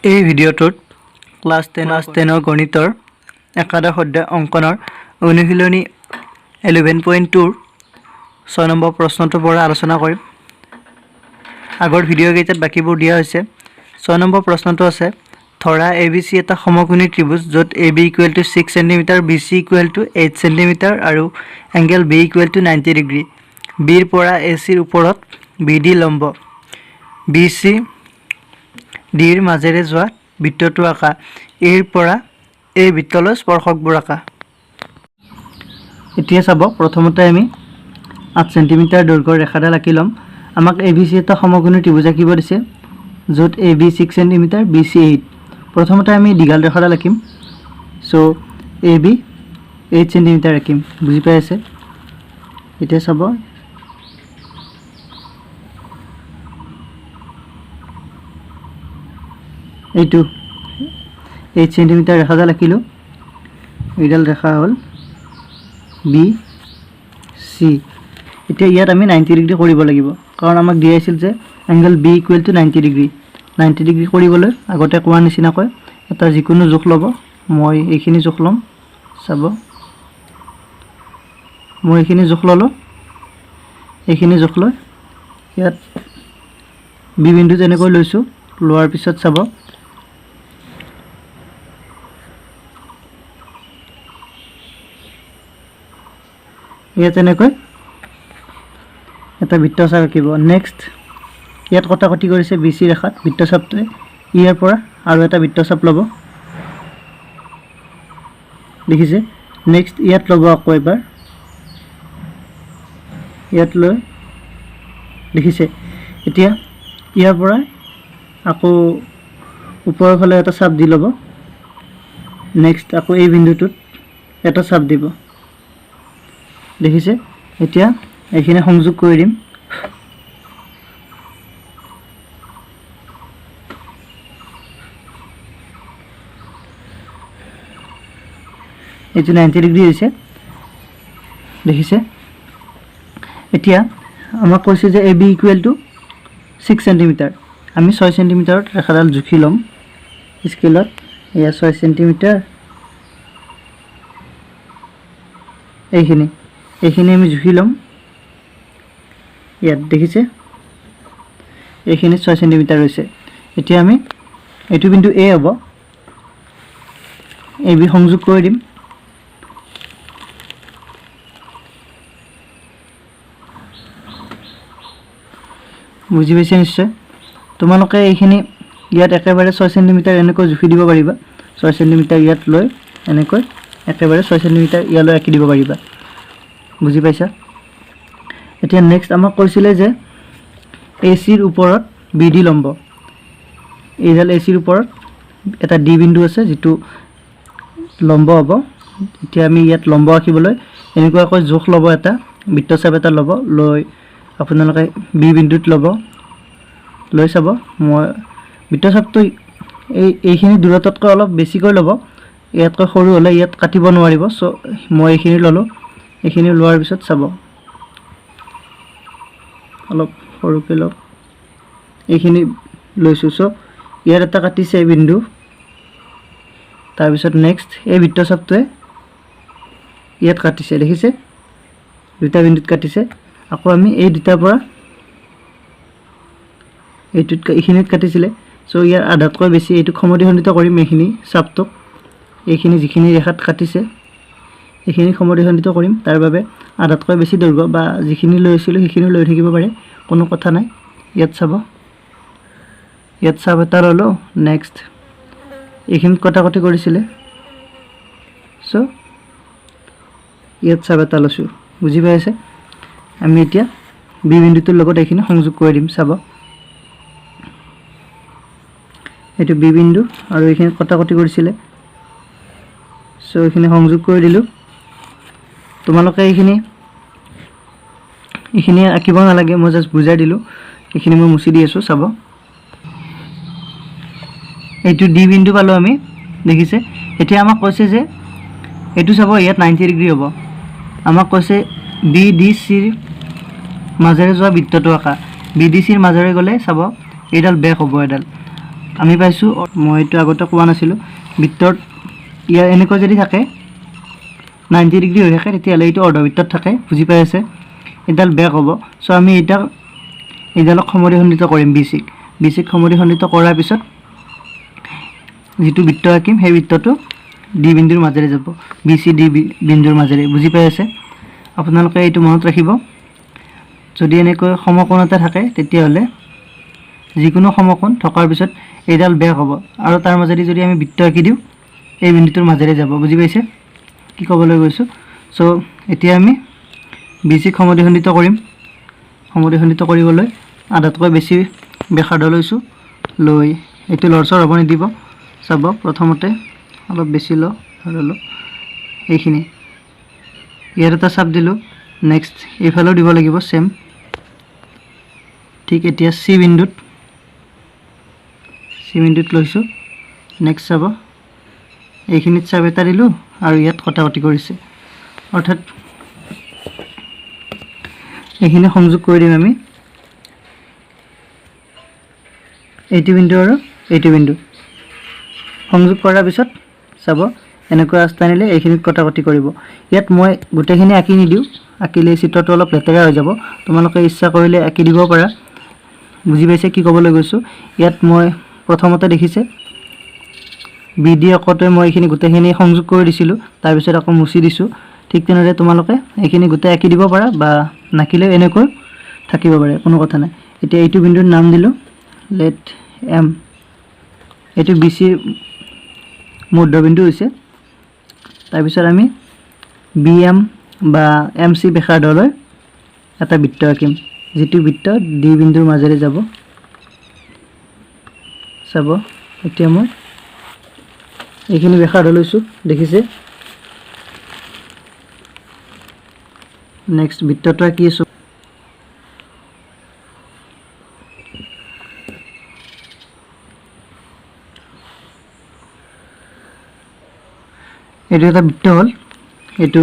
এই ভিডিঅ'টোত ক্লাছ 10 গণিতৰ একাদশ অধ্যায় অংকনৰ অনুশীলনী 11.2 6 নম্বৰ প্ৰশ্নটোৰ পৰা আলোচনা কৰিম। আগৰ ভিডিঅ' কেইটাত বাকিবোৰ দিয়া হৈছে। 6 নম্বৰ প্ৰশ্নটো আছে, ধৰা ABC এটা সমকোণী ত্ৰিভুজ য'ত AB = 6 cm, BC = 8 cm আৰু এংগল B = 90 ডিগ্ৰী। Bৰ পৰা ACৰ ওপৰত BD লম্ব, BC ডিৰ মাজেৰে যোৱা বৃত্তটো আঁকা। এৰ পৰা এই বৃত্তলৈ স্পৰ্শকবোৰ আঁকা। এতিয়া চাব, প্ৰথমতে আমি 8 cm দৈৰ্ঘ্যৰ ৰেখাডাল আঁকি ল'ম। আমাক ABC এটা সমকোণী ত্ৰিভুজ আঁকিব দিছে য'ত AB 6 cm, BC 8। প্ৰথমতে আমি দীঘল ৰেখাডাল আঁকিম। চ' AB 8 cm আঁকিম। বুজি পাই আছে? এতিয়া চাব, এইটো 8 cm ৰেখাডাল আঁকিলোঁ। এইডাল ৰেখা হ'ল BC। এতিয়া ইয়াত আমি 90 ডিগ্ৰী কৰিব লাগিব, কাৰণ আমাক দিয়া আছিল যে এংগল B = 90 ডিগ্ৰী। 90 ডিগ্ৰী কৰিবলৈ আগতে কোৱাৰ নিচিনাকৈ এটা যিকোনো জোখ ল'ব। মই এইখিনি জোখ ল'ম। চাব, মই এইখিনি জোখ ল'লোঁ। এইখিনি জোখ লৈ ইয়াত B বিন্দু তেনেকৈ লৈছোঁ। লোৱাৰ পিছত চাব, ইয়াত এনেকৈ এটা বৃত্তচাপ আঁকিব। নেক্সট ইয়াত কটাকটি কৰিছে BC ৰেখাত। বৃত্তচাপটোৱে ইয়াৰ পৰা আৰু এটা বৃত্তচাপ ল'ব, দেখিছে? নেক্সট ইয়াত ল'ব আকৌ এবাৰ, ইয়াত লৈ, দেখিছে? এতিয়া ইয়াৰ পৰা আকৌ ওপৰৰ ফালে এটা চাপ দি ল'ব। নেক্সট আকৌ এই বিন্দুটোত এটা চাপ দিব, দেখিছে? এতিয়া এইখিনি সংযোগ কৰি দিম। এইটো 90 ডিগ্ৰী হৈছে, দেখিছে? এতিয়া আমাক কৈছে যে AB = 6 cm। আমি 6 cm ৰেখাডাল জুখি ল'ম স্কেলত। এয়া 6 cm। এইখিনি আমি জুখি ল'ম ইয়াত, দেখিছে? এইখিনি 6 cm হৈছে। এতিয়া আমি এইটো বিন্দু A হ'ব, AB সংযোগ কৰি দিম। বুজি পাইছে নিশ্চয়? তোমালোকে এইখিনি ইয়াত একেবাৰে 6 cm এনেকৈ জুখি দিব পাৰিবা। 6 cm ইয়াত লৈ এনেকৈ একেবাৰে 6 cm ইয়ালৈ আঁকি দিব পাৰিবা। বুজি পাইছা? এতিয়া নেক্সট আমাক কৈছিলে যে ACৰ ওপৰত BD লম্ব। এইডাল ACৰ ওপৰত এটা D বিন্দু আছে যিটো লম্ব হ'ব। এতিয়া আমি ইয়াত লম্ব আঁকিবলৈ এনেকুৱাকৈ জোখ ল'ব, এটা বৃত্তচাপ এটা ল'ব। লৈ আপোনালোকে B বিন্দুত ল'ব। লৈ চাব, মই বৃত্তচাপটো এইখিনি দূৰত্বতকৈ অলপ বেছিকৈ ল'ব। ইয়াতকৈ সৰু হ'লে ইয়াত কাটিব নোৱাৰিব। চ' মই এইখিনি ল'লোঁ। এইখিনি লোৱাৰ পিছত চাব, অলপ সৰুকৈ লওক। এইখিনি লৈছোঁ। চ' ইয়াত এটা কাটিছে বিন্দু। তাৰপিছত নেক্সট এই বৃত্তচাপটোৱে ইয়াত কাটিছে, দেখিছে? দুটা বিন্দুত কাটিছে। আকৌ আমি এই দুটাৰ পৰা এইখিনিত কাটিছিলে। চ' ইয়াৰ আধাতকৈ বেছি এইটোক সমদ্বিখণ্ডিত কৰিম। এইখিনি চাপটোক এইখিনি যিখিনি ৰেখাত কাটিছে এইখিনি সমদ্বিখণ্ডিত কৰিম। তাৰ বাবে আধাতকৈ বেছি দৈৰ্ঘ্য বা যিখিনি লৈছিলোঁ সেইখিনি লৈ থাকিব পাৰে, কোনো কথা নাই। ইয়াত চাব, ইয়াত চাপ এটা ল'লোঁ। নেক্সট এইখিনিত কটাকটি কৰিছিলে, চ' ইয়াত চাপ এটা লৈছোঁ। বুজি পাই আছে? আমি এতিয়া B বিন্দুটোৰ লগত এইখিনি সংযোগ কৰি দিম। চাব, এইটো B বিন্দু আৰু এইখিনিত কটাকটি কৰিছিলে। চ' এইখিনি সংযোগ কৰি দিলোঁ। তোমালোকে এইখিনি আঁকিব নালাগে, মই জাষ্ট বুজাই দিলোঁ। এইখিনি মই মুচি দি আছোঁ। চাব, এইটো D বিন্দু পালোঁ আমি, দেখিছে? এতিয়া আমাক কৈছে যে এইটো চাব, ইয়াত 90 ডিগ্ৰী হ'ব। আমাক কৈছে BDCৰ মাজেৰে যোৱা বৃত্তটো আঁকা। BDCৰ মাজেৰে গ'লে চাব এইডাল বেক হ'ব। এডাল আমি পাইছোঁ মই এইটো আগতে কোৱা নাছিলোঁ বৃত্তৰ ইয়াৰ এনেকৈ যদি থাকে 90 ডিগ্ৰী হৈ থাকে তেতিয়াহ'লে এইটো অৰ্ধবৃত্তত থাকে বুজি পাই আছে এডাল বেক হ'ব চ' আমি এইডালক সমদ্বিখণ্ডিত কৰিম বিচিক সমদ্বিখণ্ডিত কৰাৰ পিছত যিটো বৃত্ত আঁকিম সেই বৃত্তটো ডি বিন্দুৰ মাজেৰে যাব বি চি ডি বিন্দুৰ মাজেৰে বুজি পাই আছে আপোনালোকে এইটো মনত ৰাখিব যদি এনেকৈ সমকোণ এটা থাকে তেতিয়াহ'লে যিকোনো সমকোণ থকাৰ পিছত এইডাল বেক হ'ব আৰু তাৰ মাজেদি যদি আমি বৃত্ত আঁকি দিওঁ এই বিন্দুটোৰ মাজেৰে যাব বুজি পাইছে কি ক'বলৈ গৈছোঁ চ' এতিয়া আমি বিচিক সমদ্বিখণ্ডিত কৰিম সমদ্বিখণ্ডিত কৰিবলৈ আধাতকৈ বেছি ব্যাসাৰ্ধ লৈছোঁ লৈ এইটো লৰচৰ হ'ব নিদিব চাব প্ৰথমতে অলপ বেছি ল'লোঁ এইখিনি ইয়াত এটা চাপ দিলোঁ নেক্সট এইফালেও দিব লাগিব সেম ঠিক এতিয়া চি বিন্দুত লৈছোঁ নেক্সট চাব এইখিনিত চাপ এটা দিলোঁ আৰু ইয়াত কটাকটি কৰিছে অৰ্থাৎ এইখিনি সংযোগ কৰি দিম আমি এইটো বিন্দু আৰু এইটো বিন্দু সংযোগ কৰাৰ পিছত চাব এনেকৈ ৰাস্তা আনিলে এইখিনিত কটাকটি কৰিব ইয়াত মই গোটেইখিনি আঁকি নিদিওঁ আঁকিলে চিত্ৰটো অলপ লেতেৰা হৈ যাব তোমালোকে ইচ্ছা কৰিলে আঁকি দিব পাৰা বুজি পাইছে কি ক'বলৈ গৈছোঁ ইয়াত মই প্ৰথমতে দেখিছে বি ডি অকতে মই এইখিনি গোটেইখিনি সংযোগ কৰি দিছিলোঁ তাৰপিছত আকৌ মুচি দিছোঁ ঠিক তেনেদৰে তোমালোকে এইখিনি গোটেই আঁকি দিব পাৰা বা নাকিলেও এনেকৈ থাকিব পাৰে কোনো কথা নাই এতিয়া এইটো বিন্দুৰ নাম দিলোঁ লেট এম এইটো বি চিৰ মধ্যবিন্দু হৈছে তাৰপিছত আমি বি এম বা এম চি ব্যাসাৰ্ধলৈ এটা বৃত্ত আঁকিম যিটো বৃত্ত ডি বিন্দুৰ মাজেৰে যাব চাব এতিয়া মই এইখিনি ব্যাসাৰ্ধ লৈছোঁ দেখিছে নেক্সট বৃত্তটো আঁকি আছোঁ এইটো এটা বৃত্ত হ'ল এইটো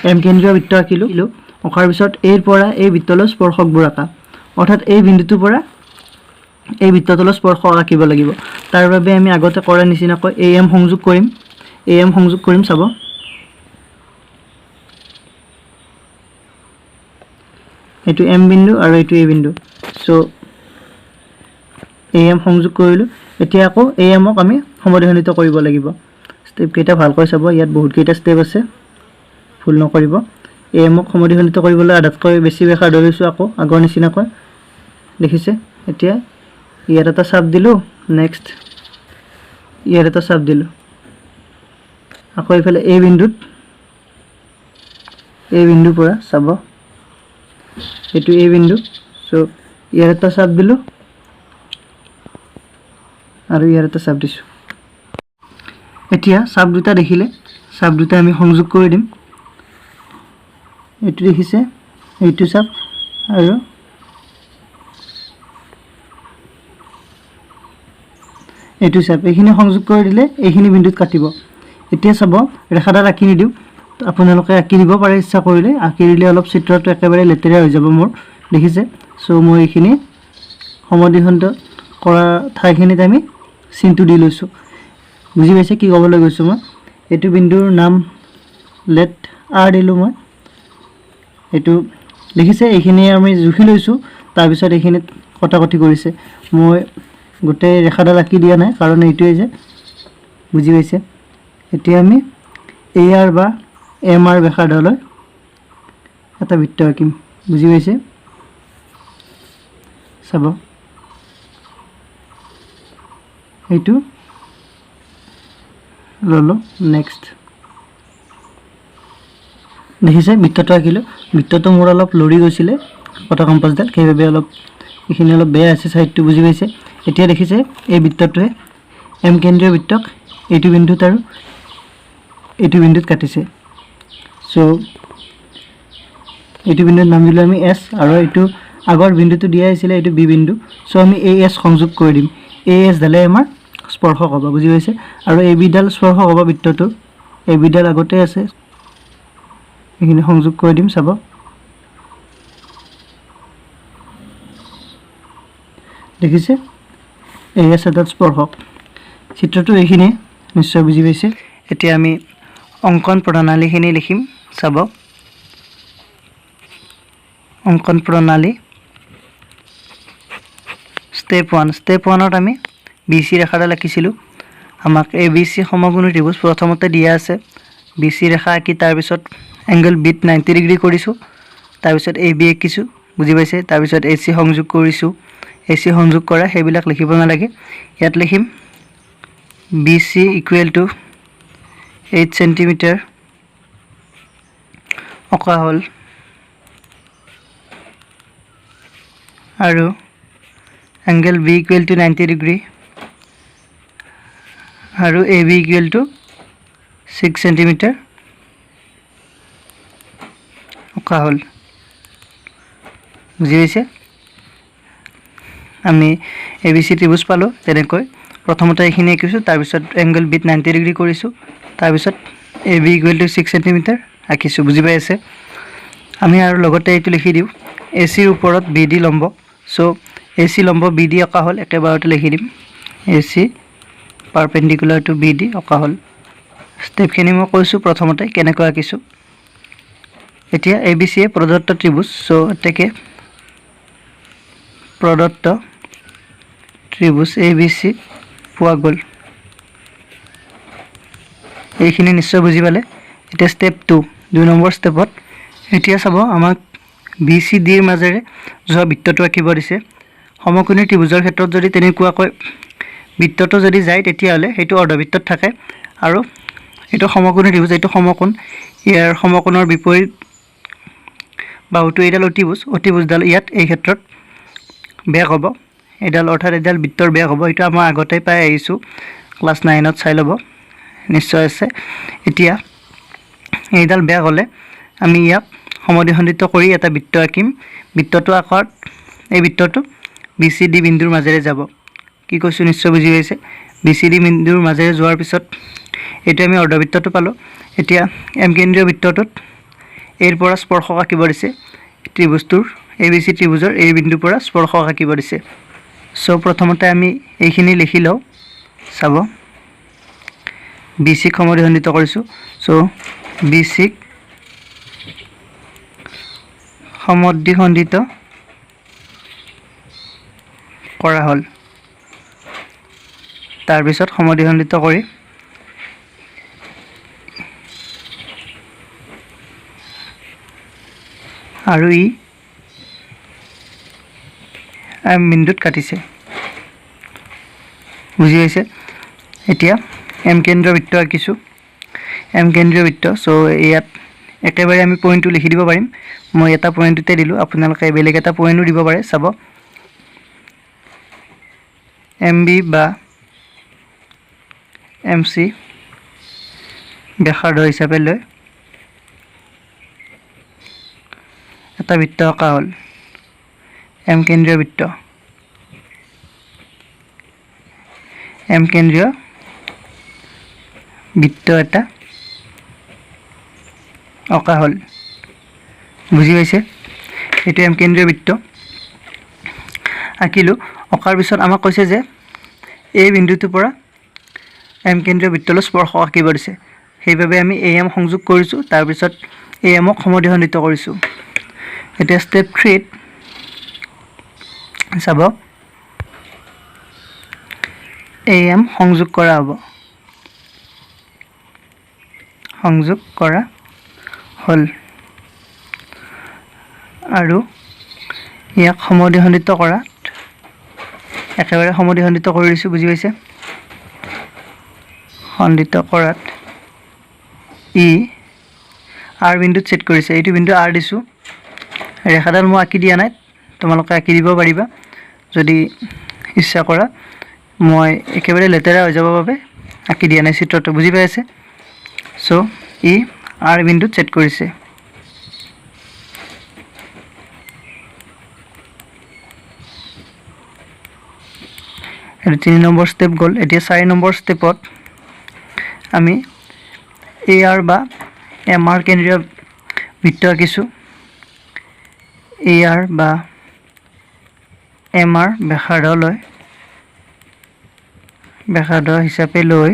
এম কেন্দ্ৰীয় বৃত্ত আঁকিলোঁ অঁকাৰ পিছত এইৰ পৰা এই বৃত্তলৈ স্পৰ্শকবোৰ আঁকা অৰ্থাৎ এই বিন্দুটোৰ পৰা এই বৃত্তটোলৈ স্পৰ্শক আঁকিব লাগিব তাৰ বাবে আমি আগতে কৰাৰ নিচিনাকৈ এ এম সংযোগ কৰিম চাব এইটো এম বিন্দু আৰু এইটো এ বিন্দু চ' এ এম সংযোগ কৰিলোঁ এতিয়া আকৌ এ এমক আমি সমদ্বিখণ্ডিত কৰিব লাগিব ষ্টেপকেইটা ভালকৈ চাব ইয়াত বহুতকেইটা ষ্টেপ আছে ভুল নকৰিব এ এমক সমদ্বিখণ্ডিত কৰিবলৈ আধাতকৈ বেছি ব্যাসাৰ্ধ লৈছোঁ আকৌ আগৰ নিচিনাকৈ দেখিছে এতিয়া ইয়াত এটা চাপ দিলোঁ নেক্সট ইয়াত এটা চাপ দিলোঁ আকৌ এইফালে এই বিন্দুৰ পৰা চাব এইটো এই বিন্দু চ' ইয়াত এটা চাপ দিলোঁ আৰু ইয়াত এটা চাপ দিছোঁ এতিয়া চাপ দুটা দেখিলে চাপ দুটা আমি সংযোগ কৰি দিম এইটো দেখিছে এইটো চাপ আৰু এইটো চাপ এইখিনি সংযোগ কৰি দিলে এইখিনি বিন্দুত কাটিব এতিয়া চাব ৰেখাডাল আঁকি নিদিওঁ আপোনালোকে আঁকি দিব পাৰে ইচ্ছা কৰিলে আঁকি দিলে অলপ চিত্ৰটো একেবাৰে লেতেৰা হৈ যাব মোৰ দেখিছে চ' মই এইখিনি সমদ্বিখণ্ড কৰা ঠাইখিনিত আমি চিনটো দি লৈছোঁ বুজি পাইছে কি ক'বলৈ গৈছোঁ মই এইটো বিন্দুৰ নাম লেট আৰ দিলোঁ মই এইটো দেখিছে এইখিনি আমি জুখি লৈছোঁ তাৰপিছত এইখিনিত কটাকটি কৰিছে মই গোটেই ৰেখাডাল আঁকি দিয়া নাই কাৰণ এইটোৱে যে বুজি পাইছে এতিয়া আমি এ আৰ বা এম আৰ ব্যাসাৰ্ধলৈ এটা বৃত্ত আঁকিম বুজি পাইছে চাব এইটো ল'লোঁ নেক্সট দেখিছে বৃত্তটো আঁকিলোঁ বৃত্তটো মোৰ অলপ লৰি গৈছিলে কটা কম্পাছডাল সেইবাবে অলপ এইখিনি অলপ বেয়া আছে চাইডটো বুজি পাইছে এতিয়া দেখিছে এই বৃত্তটোৱে এম কেন্দ্ৰীয় বৃত্তক এইটো বিন্দুত আৰু এইটো বিন্দুত কাটিছে চ' এইটো বিন্দুৰ নাম দিলোঁ আমি এছ আৰু এইটো আগৰ বিন্দুটো দিয়া হৈছিলে এইটো বি বিন্দু চ' আমি এই এছ সংযোগ কৰি দিম এই এছ ডালে আমাৰ স্পৰ্শক হ'ব বুজি পাইছে আৰু এই বিডাল স্পৰ্শক হ'ব বৃত্তটোৰ এই বিডাল আগতে আছে এইখিনি সংযোগ কৰি দিম চাব দেখিছে AS এডাল স্পৰ্শক চিত্ৰটো এইখিনি নিশ্চয় বুজি পাইছে এতিয়া আমি অঙ্কন প্ৰণালীখিনি লিখিম চাব অঙ্কন প্ৰণালী স্টেপ 1 স্টেপ 1ত আমি BC ৰেখাডাল আঁকিছিলো আমাক ABC সমকোণী ত্ৰিভুজ প্ৰথমতে দিয়া আছে BC ৰেখা আঁকি তাৰ পিছত এংগল B 90 ডিগ্ৰী কৰিছো তাৰ পিছত AB আঁকিছো বুজি পাইছে তাৰ পিছত AC সংযোগ কৰিছো AC সংযোগ কৰা হেবিলাক লিখিব নালাগে ইয়াত লিখিম BC equal to 8 cm অকা হল আৰু angle B equal to 90 degree আৰু AB equal to 6 cm অকা হল বুজি পাইছে আমি ABC ত্ৰিভুজ পালো তেনেকৈ প্ৰথমতে এইখিনি আঁকিছো তাৰ পিছত এংগল B 90 ডিগ্ৰী কৰিছো তাৰ পিছত AB equal to 6 cm আঁকিছো বুজি পাইছে আমি আৰু লগতে এইটো লিখি দিও AC ৰ ওপৰত BD লম্ব সো AC লম্ব BD অকা হল একেবাৰতে লিখি দিম AC perpendicular to BD অকা হল স্টেপখিনি মই কৈছো প্ৰথমতে কেনেকৈ আঁকিছো এতিয়া ABC এ প্ৰদত্ত ত্ৰিভুজ সো এতেকে প্ৰদত্ত ত্ৰিভুজ ABC পোৱা গল এইখিনি নিশ্চয় বুজি পালে এটা স্টেপ 2 দুই নম্বৰ স্টেপত এতিয়া চাব আমাক BCD ৰ মাজেৰে যোৱা বৃত্তটো আঁকিব দিছে সমকোণী ত্ৰিভুজৰ ক্ষেত্ৰত যদি তেনেকুৱাকৈ বৃত্তটো যদি যায় তেতিয়া হলে হেতু অৰ্ধবৃত্তত থাকে আৰু এটো সমকোণী ত্ৰিভুজ এটো সমকোণ ইয়াৰ সমকোণৰ বিপৰীত বাহুটো এডাল অতিভুজডাল ইয়াত এই ক্ষেত্ৰত বেগ হ'ব এডাল অৰ্থাৎ এডাল বৃত্তৰ বেগ হ'ব এটা মই আগতে পাই আহিছো ক্লাস 9ত চাই লব নিশ্চয় আছে এতিয়া এইডাল বেগ হলে আমি ইয়াক সমদ্বিখণ্ডিত কৰি এটা বৃত্ত আঁকিম বৃত্তটো আকাৰত এই বৃত্তটো BCD বিন্দুৰ মাজেৰে যাব কি কৈছো নিশ্চয় বুজি পাইছে BCD বিন্দুৰ মাজেৰে যোৱাৰ পিছত এটা আমি অৰ্ধবৃত্তটো পালো এতিয়া M কেন্দ্ৰীয় বৃত্তটোত এৰ পৰা স্পৰ্শক আঁকিব দিছে ত্ৰিভুজটোৰ ABC ত্ৰিভুজৰ এই বিন্দুৰ পৰা স্পৰ্শক আঁকিব দিছে সো প্ৰথমতে আমি এইখিনি লিখি লও চাব BC সমদ্বিখণ্ডিত কৰিছো সো BC সমদ্বিখণ্ডিত কৰা হল তাৰ পিছত সমদ্বিখণ্ডিত কৰি আৰু ই M বিন্দুত কাটিছে বুজি পাইছে এতিয়া M কেন্দ্ৰীয় বৃত্ত আঁকিছো M কেন্দ্ৰীয় বৃত্ত সো ইয়াত একেবাৰে আমি পইণ্টটো লিখি দিব পাৰিম মই এটা পইণ্টতে দিলো আপোনালোকে বেলেগ এটা পইণ্টও দিব পাৰে চাব MB বা MC ব্যাসাৰ্ধ হিচাপে লৈ এটা বৃত্ত আঁকা হল M কেন্দ্ৰীয় বৃত্ত M কেন্দ্ৰীয় বৃত্ত এটা অকা হল বুজি পাইছে এটো M কেন্দ্ৰীয় বৃত্ত আঁকিলো অকাৰ পিছত আমাক কৈছে যে এই বিন্দুটোৰ পৰা M কেন্দ্ৰীয় বৃত্তলৈ স্পৰ্শক আঁকিব দিছে সেইভাবে আমি AM সংযোগ কৰিছো তাৰ পিছত AM ক সমদ্বিখণ্ডিত কৰিছো এটা স্টেপ 3 চাব AM সংযোগ কৰা হ'ব সংযোগ কৰা হল আৰু ইয়াক সমদ্বিখণ্ডিত কৰাত একেবাৰে সমদ্বিখণ্ডিত কৰি দিছো বুজি পাইছে খণ্ডিত কৰাত ই R বিন্দুত সেট কৰিছে এইটো বিন্দু R দিছো ৰেখাডাল মই আঁকি দিয়া নাই তোমালোকে আঁকি দিব পাৰিবা যদি ইচ্ছা কৰা মই একেবাৰে লেতেৰা হৈ যাব বাবে আঁকি দিয়া নাই চিত্ৰটো বুজি পাইছে সো ই R বিন্দুত সেট কৰিছে আৰু 3 নম্বৰ স্টেপ গল এতিয়া 4 নম্বৰ স্টেপত আমি AR বা MR কেন্দ্ৰীয় বৃত্ত আঁকিছো AR বা MR ব্যাসাৰ্ধ লৈ ব্যাসাৰ্ধ হিচাপে লৈ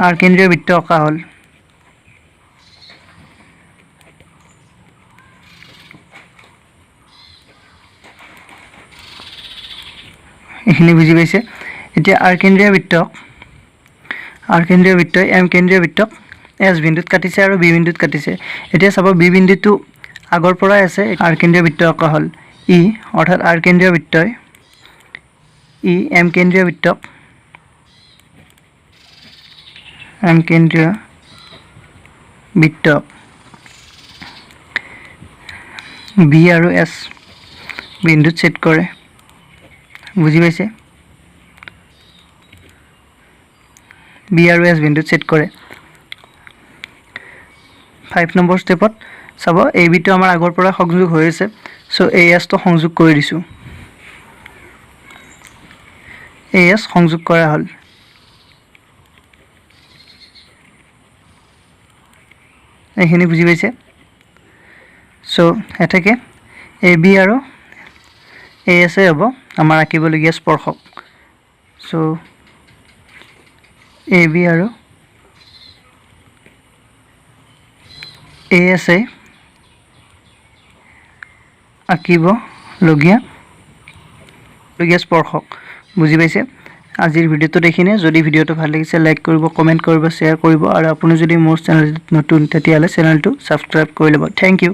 আৰ কেন্দ্ৰীয় বৃত্ত অঁকা হ'ল। এইখিনি বুজি পাইছে। এতিয়া আৰ কেন্দ্ৰীয় বৃত্তই এম কেন্দ্ৰীয় বৃত্তক এছ বিন্দুত কাটিছে আৰু বি বিন্দুত কাটিছে। এতিয়া চাব বি বিন্দুটো আগৰ পৰাই আছে, আৰ কেন্দ্ৰীয় বৃত্ত অঁকা হ'ল। অৰ্থাৎ আৰ কেন্দ্ৰীয় বৃত্তই এম কেন্দ্ৰীয় বৃত্তক বি আৰু এছ বিন্দুত ছেদ কৰে। বুজি পাইছে? বি আৰু এছ বিন্দুত ছেদ কৰে। 5 নম্বৰ ষ্টেপত চাব এ বিটো আমাৰ আগৰ পৰা সংযোগ হৈ আছে, চ' এ এছটো সংযোগ কৰি দিছোঁ। এ এছ সংযোগ কৰা হ'ল। এইখিনি বুজি পাইছে? চ' এতেকে এ বি আৰু এ এছে হ'ব আমাৰ আঁকিবলগীয়া স্পৰ্শক। চ' এ বি আৰু এ এছে আঁকিবলগীয়া স্পৰ্শক। বুজি পাইছে? আজিৰ ভিডিঅ'টোত এইখিনিয়ে। যদি ভিডিঅ'টো ভাল লাগিছে লাইক কৰিব, কমেণ্ট কৰিব, শ্বেয়াৰ কৰিব আৰু আপুনি যদি মোৰ চেনেলটোত নতুন তেতিয়াহ'লে চেনেলটো ছাবস্ক্ৰাইব কৰি ল'ব। Thank U.